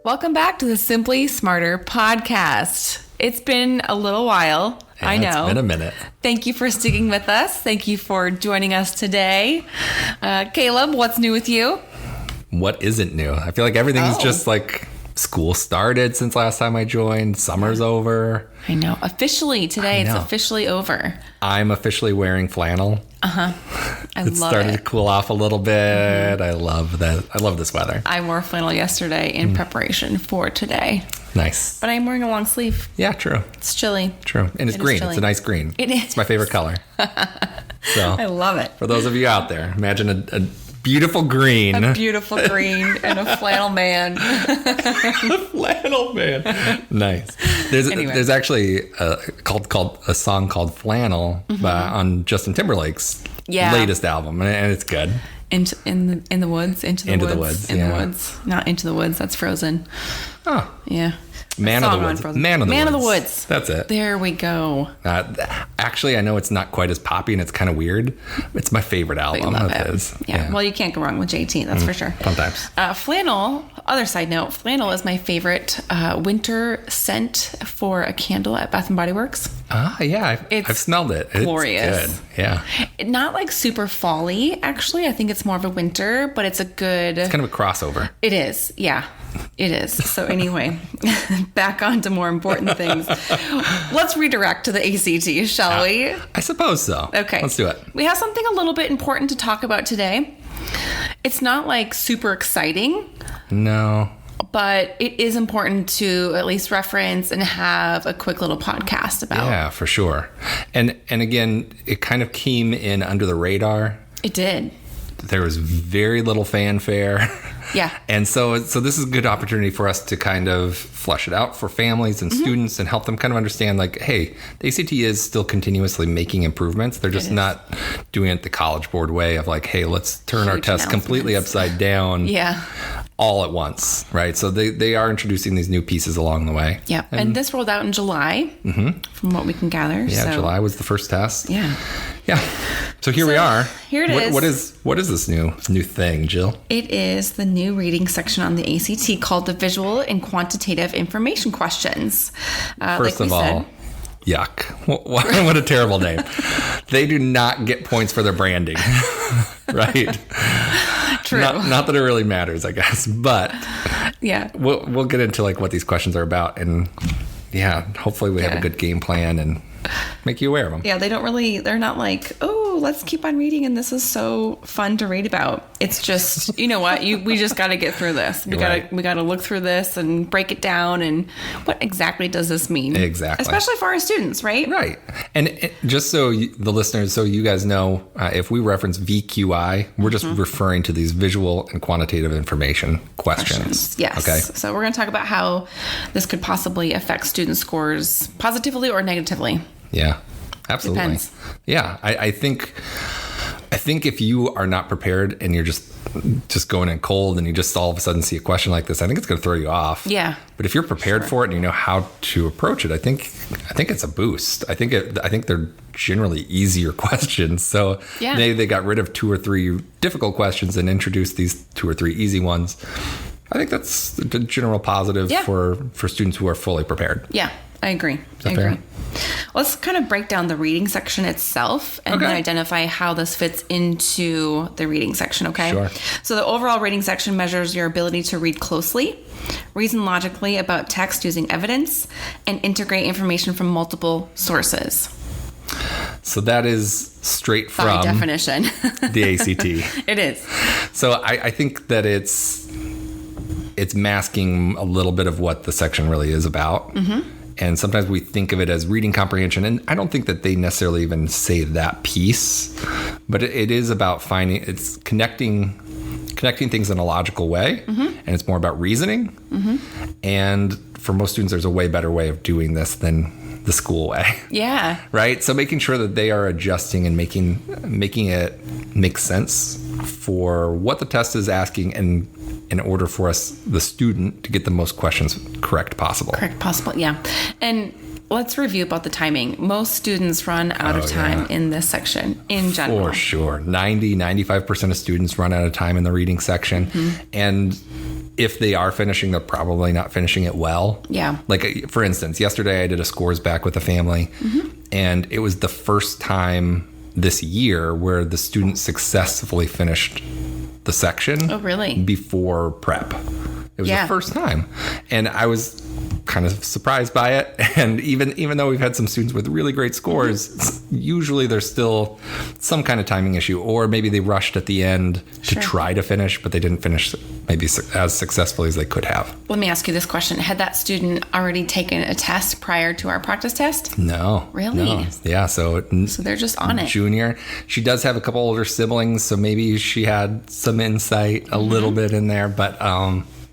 Welcome back to the Simply Smarter podcast. It's been a little while. Yeah, I know. It's been a minute. Thank you for sticking with us. Thank you for joining us today. Caleb, what's new with you? What isn't new? I feel like everything's just like school started since last time I joined. Summer's over. I know. Officially today, it's officially over. I'm officially wearing flannel. I love it. It's starting to cool off a little bit. Mm-hmm. I love that. I love this weather. I wore flannel yesterday in preparation for today. Nice. But I'm wearing a long sleeve. Yeah, true. It's chilly. True. And it's green. It's a nice green. It is. It's my favorite color. So I love it. For those of you out there, imagine a beautiful green. A beautiful green and a flannel man. A flannel man. Nice. There's actually a song called Flannel on Justin Timberlake's latest album, and it's good. In the woods. Into the woods. Not Into the Woods. That's Frozen. Oh. Yeah. Man of the Woods. Man of the Woods. That's it. There we go. Actually, I know it's not quite as poppy and it's kind of weird. It's my favorite album of his. Yeah. Well, you can't go wrong with JT. That's for sure. Sometimes. Flannel. Other side note. Flannel is my favorite winter scent for a candle at Bath and Body Works. Ah, yeah. I've smelled it. Glorious. It's good. Yeah. Not like super fall-y, actually. I think it's more of a winter, but it's a good. It's kind of a crossover. It is. Yeah. It is. So anyway, back on to more important things. Let's redirect to the ACT, shall we? I suppose so. Okay. Let's do it. We have something a little bit important to talk about today. It's not like super exciting. No. But it is important to at least reference and have a quick little podcast about. Yeah, for sure. And again, it kind of came in under the radar. It did. There was very little fanfare. Yeah. And so this is a good opportunity for us to kind of flesh it out for families and students and help them kind of understand, like, hey, the ACT is still continuously making improvements. They're just not doing it the College Board way of like, hey, let's turn our tests completely upside down all at once, right? So they are introducing these new pieces along the way. Yeah. And this rolled out in July, from what we can gather. Yeah, so. July was the first test. Yeah. Yeah. So here we are. Here it is. What is this new thing, Jill? It is the new reading section on the ACT called the Visual and Quantitative Information questions. First of all, yuck. What a terrible name. They do not get points for their branding, right? True. Not that it really matters, I guess, but yeah, we'll get into like what these questions are about, and hopefully we have a good game plan and make you aware of them. Yeah, they're not like, oh, let's keep on reading and this is so fun to read about. It's just, you know what, we just got to get through this. We got to look through this and break it down and what exactly does this mean? Exactly. Especially for our students, right? Right. And just so the listeners, so you guys know, if we reference VQI, we're just referring to these visual and quantitative information questions. Yes. Okay. So we're going to talk about how this could possibly affect student scores positively or negatively. Yeah, absolutely. Depends. Yeah, I think if you are not prepared and you're just going in cold and you just all of a sudden see a question like this, I think it's going to throw you off. Yeah. But if you're prepared for it and you know how to approach it, I think it's a boost. I think they're generally easier questions. So they got rid of 2 or 3 difficult questions and introduced these 2 or 3 easy ones. I think that's the general positive for students who are fully prepared. Yeah, I agree. Fair? Let's kind of break down the reading section itself and then identify how this fits into the reading section, okay? Sure. So the overall reading section measures your ability to read closely, reason logically about text using evidence, and integrate information from multiple sources. So that is straight from by definition. The ACT. It is. So I think that it's masking a little bit of what the section really is about. Mm-hmm. And sometimes we think of it as reading comprehension. And I don't think that they necessarily even say that piece. But it is about it's connecting things in a logical way. Mm-hmm. And it's more about reasoning. Mm-hmm. And for most students, there's a way better way of doing this than the school way. Yeah. Right? So making sure that they are adjusting and making it make sense for what the test is asking and in order for us, the student, to get the most questions correct possible. Yeah. And let's review about the timing. Most students run out of time in this section in general. For sure. 95% of students run out of time in the reading section. Mm-hmm. And if they are finishing, they're probably not finishing it well. Yeah. Like, for instance, yesterday I did a scores back with a family, and it was the first time this year where the student successfully finished the section. Oh, really? Before prep. It was the first time. And I was kind of surprised by it. And even though we've had some students with really great scores, usually there's still some kind of timing issue, or maybe they rushed at the end to try to finish, but they didn't finish maybe as successfully as they could have. Let me ask you this question. Had that student already taken a test prior to our practice test? No. Really? No. Yeah. So they're just on it. Junior. She does have a couple older siblings, so maybe she had some insight a little bit in there, but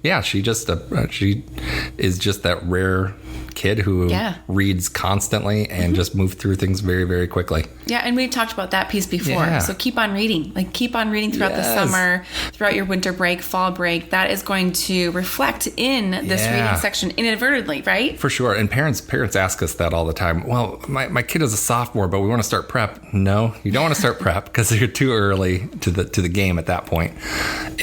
yeah, she is just that rare kid who reads constantly and just moved through things very, very quickly. Yeah, and we talked about that piece before. Yeah. So keep on reading. Like, keep on reading throughout the summer, throughout your winter break, fall break. That is going to reflect in this reading section inadvertently, right? For sure. And parents ask us that all the time. Well, my kid is a sophomore, but we want to start prep. No, you don't want to start prep because you're too early to the game at that point.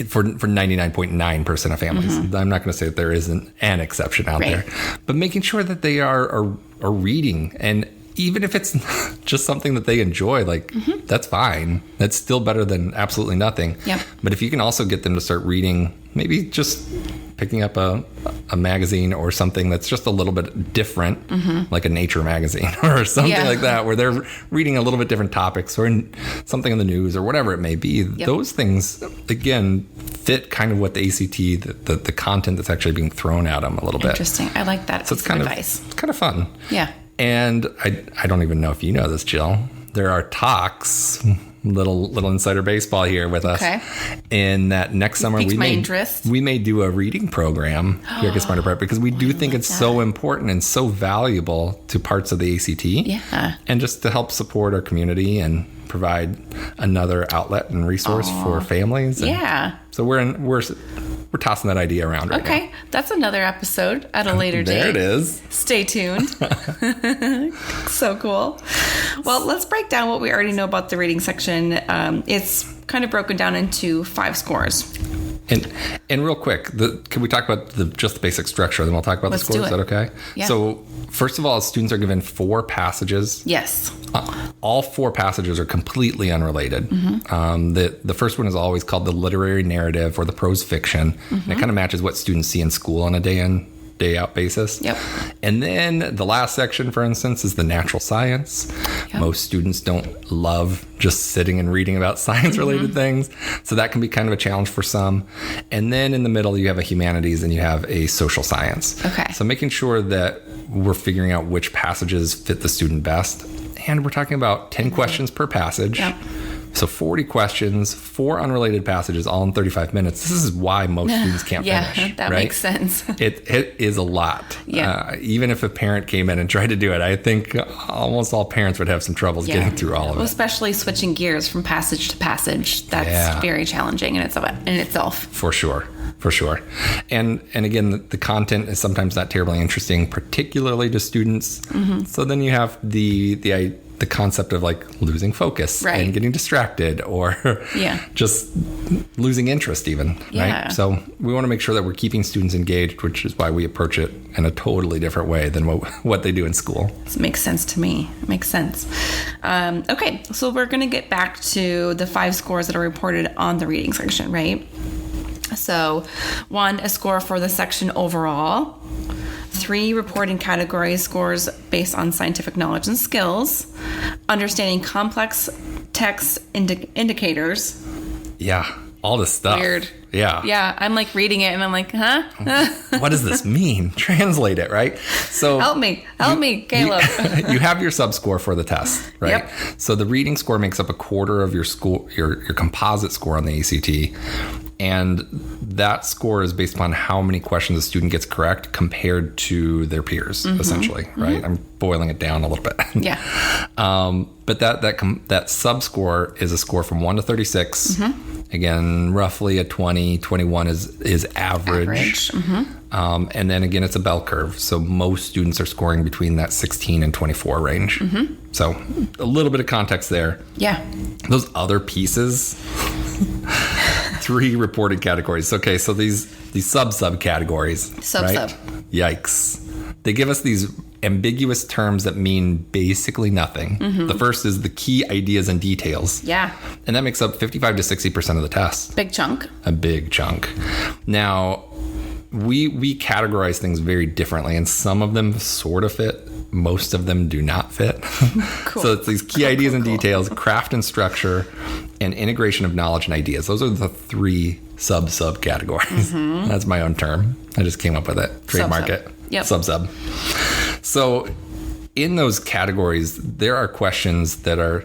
For 99.9% of families. I'm not going to say that there isn't an exception out there, but making sure that they are reading, and even if it's just something that they enjoy, like that's fine. That's still better than absolutely nothing. Yep. But if you can also get them to start reading, maybe just picking up a magazine or something that's just a little bit different, like a nature magazine or something like that, where they're reading a little bit different topics or something in the news or whatever it may be. Yep. Those things, again, fit kind of what the ACT, the content that's actually being thrown at them a little bit. Interesting. I like that. So it's kind of fun. Yeah. And I don't even know if you know this, Jill. There are talks, little insider baseball here with us. Okay. In that next summer we may do a reading program here at Smarter Prep, because we do think it's so important and so valuable to parts of the ACT. Yeah. And just to help support our community and provide another outlet and resource for families. And so we're tossing that idea around right now. Okay. That's another episode at a later date. There it is. Stay tuned. So cool. Well, let's break down what we already know about the reading section. It's kind of broken down into 5 scores. And real quick, can we talk about just the basic structure, then we'll talk about the scores? Is that okay? Yeah. So first of all, students are given 4 passages. Yes. All 4 passages are completely unrelated. The first one is always called the literary narrative or the prose fiction. And it kind of matches what students see in school on a day in, day out basis. Yep. And then the last section, for instance, is the natural science. Yep. Most students don't love just sitting and reading about science related things. So that can be kind of a challenge for some. And then in the middle, you have a humanities and you have a social science. Okay. So making sure that we're figuring out which passages fit the student best. And we're talking about 10 questions per passage. Yep. So 40 questions, 4 unrelated passages, all in 35 minutes. This is why most students can't finish. Yeah, that makes sense. It is a lot. Yeah. Even if a parent came in and tried to do it, I think almost all parents would have some troubles getting through all of it. Especially switching gears from passage to passage. That's very challenging in itself. For sure. And again, the content is sometimes not terribly interesting, particularly to students. So then you have the concept of like losing focus and getting distracted or just losing interest even, right? So we want to make sure that we're keeping students engaged, which is why we approach it in a totally different way than what they do in school. This makes sense to me. It makes sense. Okay, so we're going to get back to the 5 scores that are reported on the reading section, right? So 1, a score for the section overall. 3 reporting categories, scores based on scientific knowledge and skills, understanding complex text indicators. Yeah, all this stuff. Weird. Yeah, I'm like reading it and I'm like, huh? What does this mean? Translate it, right? So help me, Caleb. You have your sub-score for the test, right? Yep. So the reading score makes up a quarter of your composite score on the ACT. And that score is based upon how many questions a student gets correct compared to their peers, essentially, right? I'm boiling it down a little bit. Yeah. But that sub-score is a score from 1 to 36. Again, roughly a 20, 21 is average. And then again, it's a bell curve. So most students are scoring between that 16 and 24 range. So a little bit of context there. Yeah. Those other pieces... 3 reported categories. Okay, so these these subcategories. Right? Yikes. They give us these ambiguous terms that mean basically nothing. The first is the key ideas and details. Yeah. And that makes up 55 to 60% of the test. Big chunk. A big chunk. Now, we categorize things very differently, and some of them sort of fit. Most of them do not fit. Cool. So it's these key ideas and details, craft and structure, and integration of knowledge and ideas. Those are the three subcategories. That's my own term. I just came up with it. Trademark it. Yep. Sub. So in those categories, there are questions that are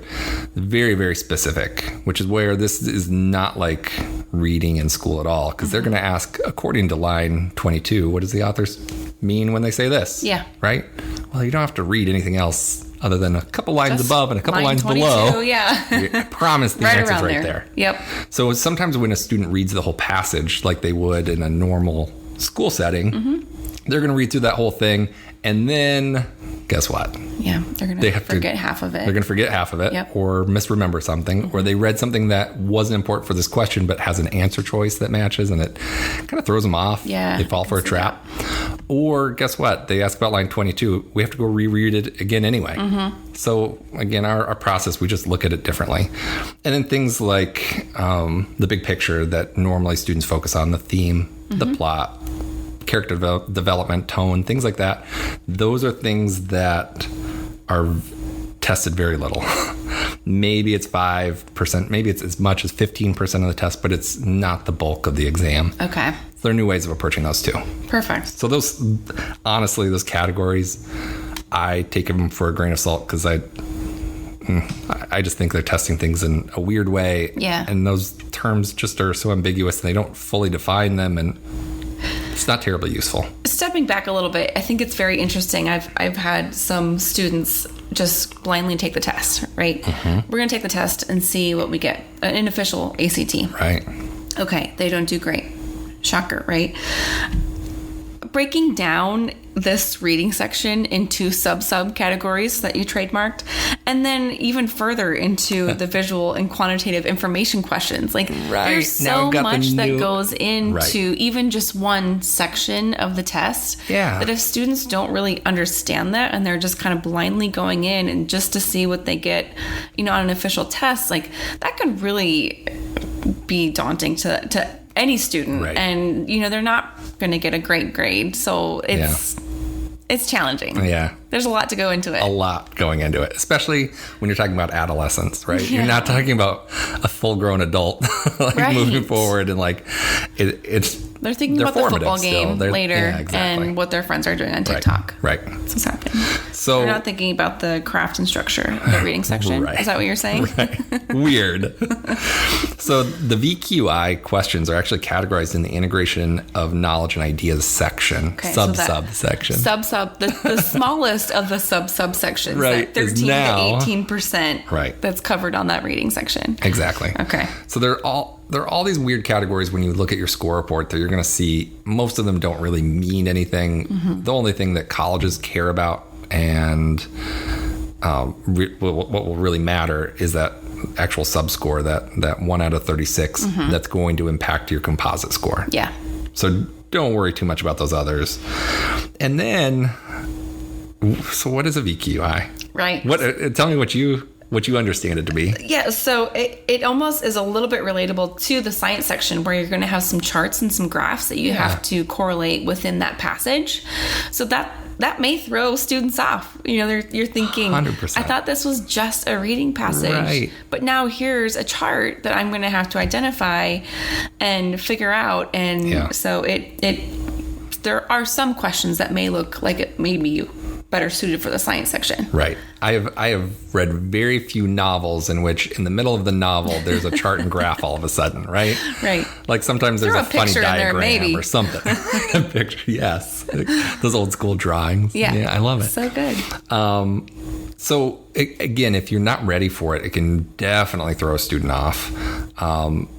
very, very specific, which is where this is not like reading in school at all, because they're going to ask, according to line 22, what does the authors mean when they say this? Yeah. Right? Well, you don't have to read anything else other than a couple lines above and a couple lines 22, below. Yeah. I promise the Right answer's around right there. Yep. So sometimes when a student reads the whole passage like they would in a normal school setting, they're going to read through that whole thing, and then guess what? Yeah, they're going to forget half of it. They're going to forget half of it, Yep. or misremember something, or they read something that wasn't important for this question but has an answer choice that matches, and it kind of throws them off. Yeah, they fall for a trap. Or guess what? They ask about line 22. We have to go reread it again anyway. So again, our process, we just look at it differently. And then things like the big picture that normally students focus on, the theme, the plot, character development, tone, things like that. Those are things that are tested very little. Maybe it's 5%, maybe it's as much as 15% of the test, but it's not the bulk of the exam. Okay. So there are new ways of approaching those too. Perfect. So those categories, I take them for a grain of salt because I just think they're testing things in a weird way. Yeah. And those terms just are so ambiguous and they don't fully define them, and it's not terribly useful. Stepping back a little bit, I think it's very interesting. I've had some students just blindly take the test, right? We're going to take the test and see what we get. An official ACT. Right. Okay, they don't do great. Shocker, right? Breaking down this reading section into sub categories that you trademarked, and then even further into the visual and quantitative information questions. Like, there's so much that goes into even just one section of the test. Yeah. That if students don't really understand that and they're just kind of blindly going in and just to see what they get, on an official test, like that could really be daunting to any student. Right. And, they're not going to get a great grade. So it's challenging. Yeah. There's a lot to go into it. A lot going into it, especially when you're talking about adolescence, right? Yeah. You're not talking about a full-grown adult moving forward and it's they're thinking about the football game later exactly. and what their friends are doing on TikTok. Right. That's what's happening. So they're not thinking about the craft and structure of the reading section. Right. Is that what you're saying? Right. Weird. So the VQI questions are actually categorized in the integration of knowledge and ideas section. Okay, subsection. The smallest of the subsections. Right. That 13 to 18%. Right. That's covered on that reading section. Exactly. Okay. So there are all these weird categories when you look at your score report that you're going to see. Most of them don't really mean anything. The only thing that colleges care about and what will really matter is that actual subscore, that 1 out of 36 that's going to impact your composite score. Yeah. So don't worry too much about those others. And then, so what is a VQI? Right. Tell me what you understand it to be. Yeah, so it almost is a little bit relatable to the science section where you're going to have some charts and some graphs that you have to correlate within that passage. So that may throw students off. You're thinking, 100%. I thought this was just a reading passage. Right. But now here's a chart that I'm going to have to identify and figure out. And so there are some questions that may look like it may be better suited for the science section. Right. I have read very few novels in which in the middle of the novel there's a chart and graph all of a sudden, right? Right. Like sometimes there's a funny diagram there, or something. A picture, yes. Those old school drawings. Yeah. I love it. So good. So again, if you're not ready for it, it can definitely throw a student off.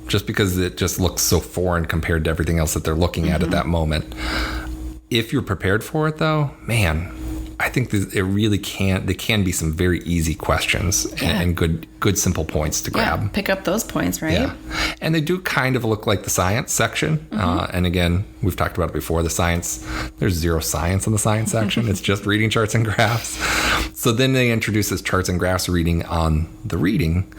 Just because it just looks so foreign compared to everything else that they're looking at that moment. If you're prepared for it though, man, I think it really they can be some very easy questions and good simple points to grab. Yeah, pick up those points, right? Yeah. And they do kind of look like the science section. And again, we've talked about it before, there's zero science in the science section. It's just reading charts and graphs. So then they introduce this charts and graphs reading on the reading.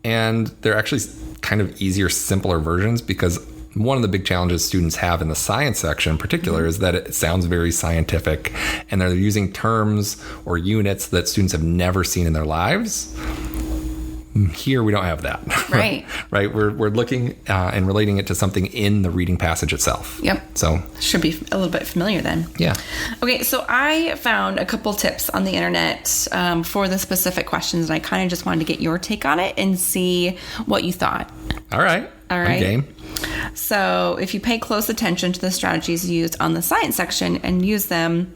And they're actually kind of easier, simpler versions, because one of the big challenges students have in the science section in particular is that it sounds very scientific, and they're using terms or units that students have never seen in their lives. Here we don't have that. Right. Right. We're looking and relating it to something in the reading passage itself. Yep. So should be a little bit familiar then. Yeah. Okay. So I found a couple tips on the internet for the specific questions, and I kind of just wanted to get your take on it and see what you thought. All right. I'm game. So if you pay close attention to the strategies used on the science section and use them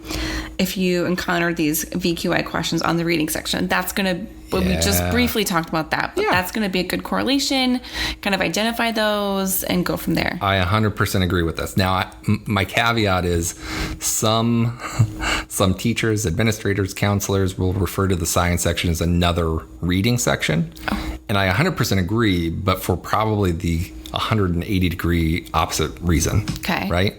if you encounter these VQI questions on the reading section, that's going to, we just briefly talked about that, but that's going to be a good correlation, kind of identify those and go from there. I 100% agree with this. Now, my caveat is some teachers, administrators, counselors will refer to the science section as another reading section. Oh. And I 100% agree, but for probably the 180 degree opposite reason. Okay. Right?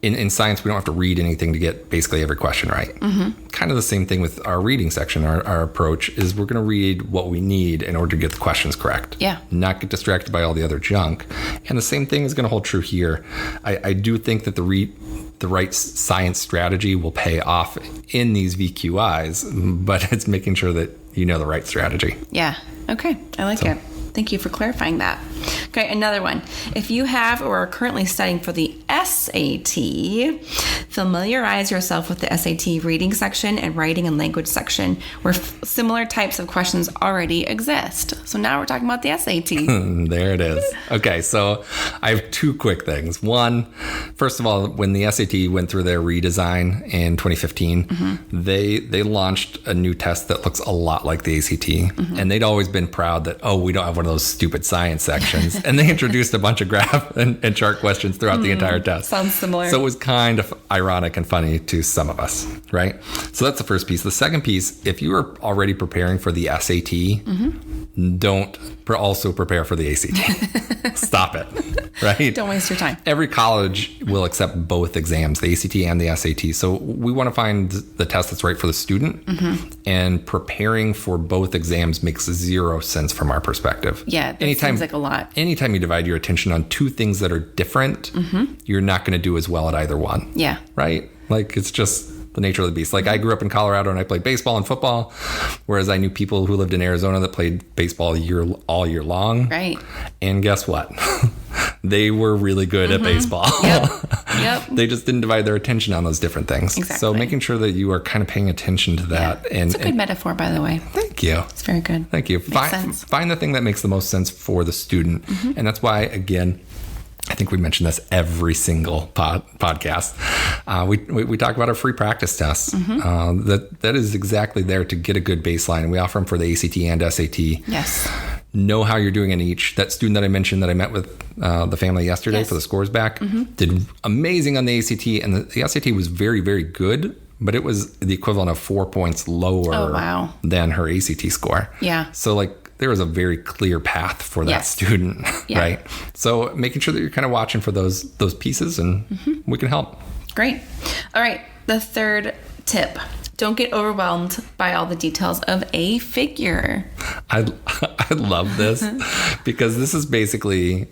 In science, we don't have to read anything to get basically every question right. Mm-hmm. Kind of the same thing with our reading section. Our approach is we're going to read what we need in order to get the questions correct. Yeah. Not get distracted by all the other junk. And the same thing is going to hold true here. I do think that the right science strategy will pay off in these VQIs, but it's making sure that you know the right strategy. Yeah. Okay. I like it. Thank you for clarifying that. Okay, another one. If you have or are currently studying for the SAT, familiarize yourself with the SAT reading section and writing and language section, where similar types of questions already exist. So now we're talking about the SAT. There it is. Okay, so I have two quick things. One, first of all, when the SAT went through their redesign in 2015, they launched a new test that looks a lot like the ACT. And they'd always been proud that, we don't have one of those stupid science sections. And they introduced a bunch of graph and chart questions throughout the entire test. Sounds similar. So it was kind of ironic and funny to some of us, right? So that's the first piece. The second piece, if you are already preparing for the SAT, don't also prepare for the ACT. Stop it, right? Don't waste your time. Every college will accept both exams, the ACT and the SAT. So we want to find the test that's right for the student. And preparing for both exams makes zero sense from our perspective. Yeah, that seems like a lot. Anytime you divide your attention on two things that are different, you're not going to do as well at either one. Yeah. Right? Like, it's just the nature of the beast. Like, I grew up in Colorado and I played baseball and football, whereas I knew people who lived in Arizona that played baseball all year long. Right. And guess what? They were really good at baseball. Yep. They just didn't divide their attention on those different things. Exactly. So making sure that you are kind of paying attention to that. Yeah. It's a good metaphor, by the way. Thank you. It's very good. Thank you. Makes sense. Find the thing that makes the most sense for the student. And that's why, again, I think we mention this every single podcast. We talk about our free practice tests. That is exactly there to get a good baseline. And we offer them for the ACT and SAT. Yes. Know how you're doing in each. That student that I mentioned that I met with the family yesterday for the scores back did amazing on the ACT. And the SAT was very, very good, but it was the equivalent of 4 points lower than her ACT score. Yeah. So there was a very clear path for that student, right? So making sure that you're kind of watching for those pieces, and we can help. Great. All right. The third tip. Don't get overwhelmed by all the details of a figure. I love this because this is basically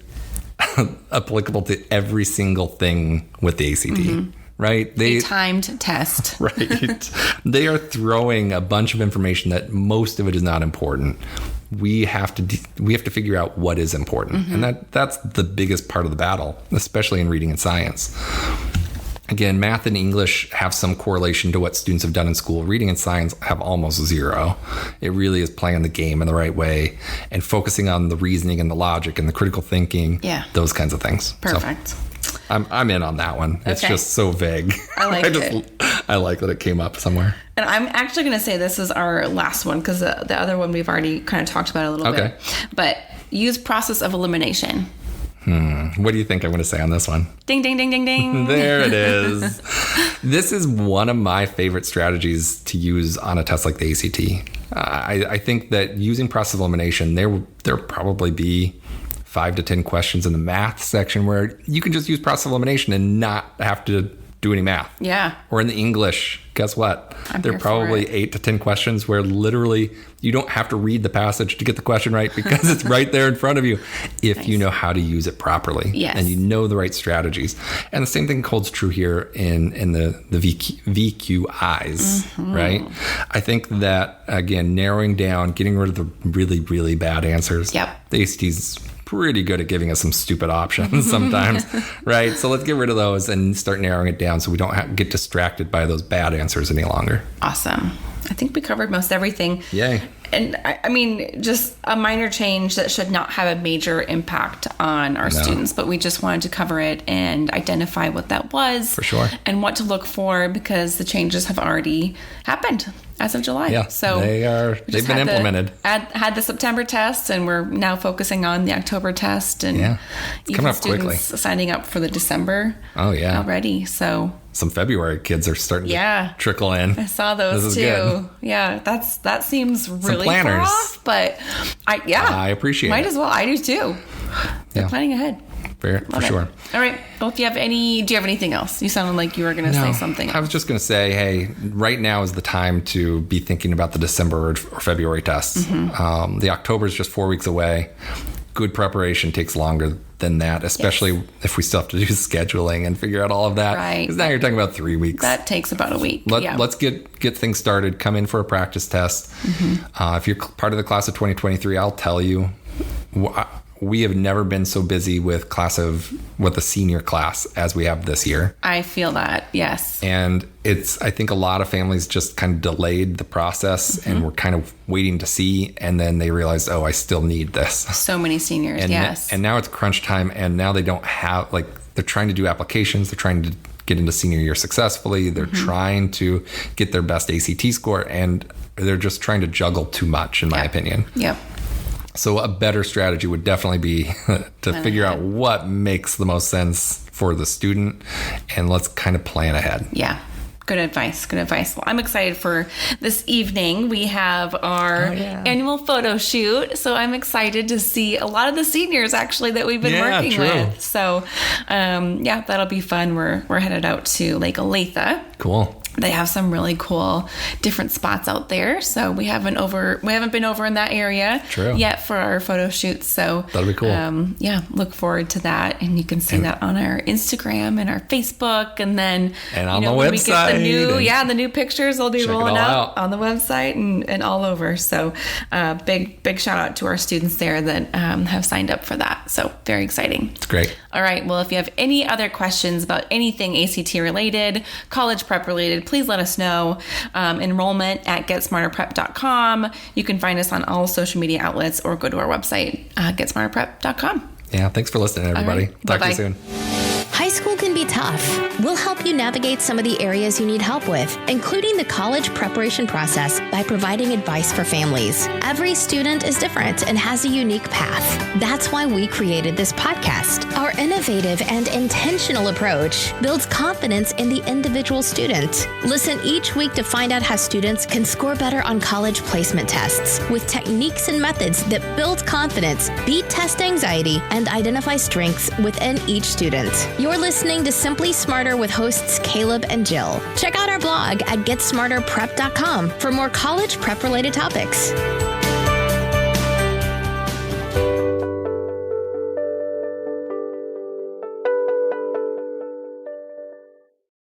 applicable to every single thing with the ACT. Right? A timed test. Right. They are throwing a bunch of information that most of it is not important. We have to figure out what is important. And that's the biggest part of the battle, especially in reading and science. Again, math and English have some correlation to what students have done in school. Reading and science have almost zero. It really is playing the game in the right way and focusing on the reasoning and the logic and the critical thinking, those kinds of things. Perfect. So I'm in on that one. It's just so vague. I like it. I like that it came up somewhere. And I'm actually going to say this is our last one because the other one we've already kind of talked about a little bit. But use process of elimination. What do you think I'm going to say on this one? Ding, ding, ding, ding, ding. There it is. This is one of my favorite strategies to use on a test like the ACT. I think that using process of elimination, there'll probably be 5 to 10 questions in the math section where you can just use process of elimination and not have to do any math. Yeah. Or in the English, guess what? There are here for probably it. 8 to 10 questions where literally you don't have to read the passage to get the question right because it's right there in front of you if you know how to use it properly. Yes. And you know the right strategies. And the same thing holds true here in the VQIs, right? I think that, again, narrowing down, getting rid of the really, really bad answers. Yep. The ACT's pretty good at giving us some stupid options sometimes, right? So let's get rid of those and start narrowing it down so we don't get distracted by those bad answers any longer. Awesome. I think we covered most everything. Yay. And I mean, just a minor change that should not have a major impact on our students, but we just wanted to cover it and identify what that was. For sure. And what to look for because the changes have already happened as of July. Yeah, so they've been implemented. Had the September test, and we're now focusing on the October test, and it's coming up quickly. Signing up for the December. Oh yeah, already. So some February kids are starting to trickle in. I saw those too. Good. Yeah, that seems really some planners. far off, but I appreciate. Might as well. I do too. They're planning ahead. For sure. All right. Well, do you have anything else? You sounded like you were going to say something. I was just going to say, hey, right now is the time to be thinking about the December or February tests. The October is just 4 weeks away. Good preparation takes longer than that, especially if we still have to do scheduling and figure out all of that. Right. Because now you're talking about 3 weeks. That takes about a week. Let's get things started. Come in for a practice test. If you're part of the class of 2023, I'll tell you, we have never been so busy with the senior class as we have this year. I feel that, yes. And I think a lot of families just kind of delayed the process and were kind of waiting to see, and then they realized, oh, I still need this. So many seniors, yes. And now it's crunch time, and now they don't have, they're trying to do applications, they're trying to get into senior year successfully, they're trying to get their best ACT score, and they're just trying to juggle too much, in my opinion. Yep. So a better strategy would definitely be to figure out what makes the most sense for the student, and let's kind of plan ahead. Yeah. Good advice. Well, I'm excited for this evening. We have our annual photo shoot. So I'm excited to see a lot of the seniors actually that we've been working with. So that'll be fun. We're headed out to Lake Olathe. Cool. They have some really cool different spots out there. So we haven't been over in that area yet for our photo shoots. So that'll be cool. Look forward to that. And you can see that on our Instagram and our Facebook. And then on the website. We get the new pictures will be rolling out on the website and all over. So big shout out to our students there that have signed up for that. So very exciting. It's great. All right. Well, if you have any other questions about anything ACT related, college prep related, please let us know. Enrollment at getsmarterprep.com. You can find us on all social media outlets or go to our website, getsmarterprep.com. Yeah. Thanks for listening, everybody. Right. Talk to you soon. High school can be tough. We'll help you navigate some of the areas you need help with, including the college preparation process by providing advice for families. Every student is different and has a unique path. That's why we created this podcast. Our innovative and intentional approach builds confidence in the individual student. Listen each week to find out how students can score better on college placement tests with techniques and methods that build confidence, beat test anxiety, and identify strengths within each student. You're listening to Simply Smarter with hosts Caleb and Jill. Check out our blog at getsmarterprep.com for more college prep related topics.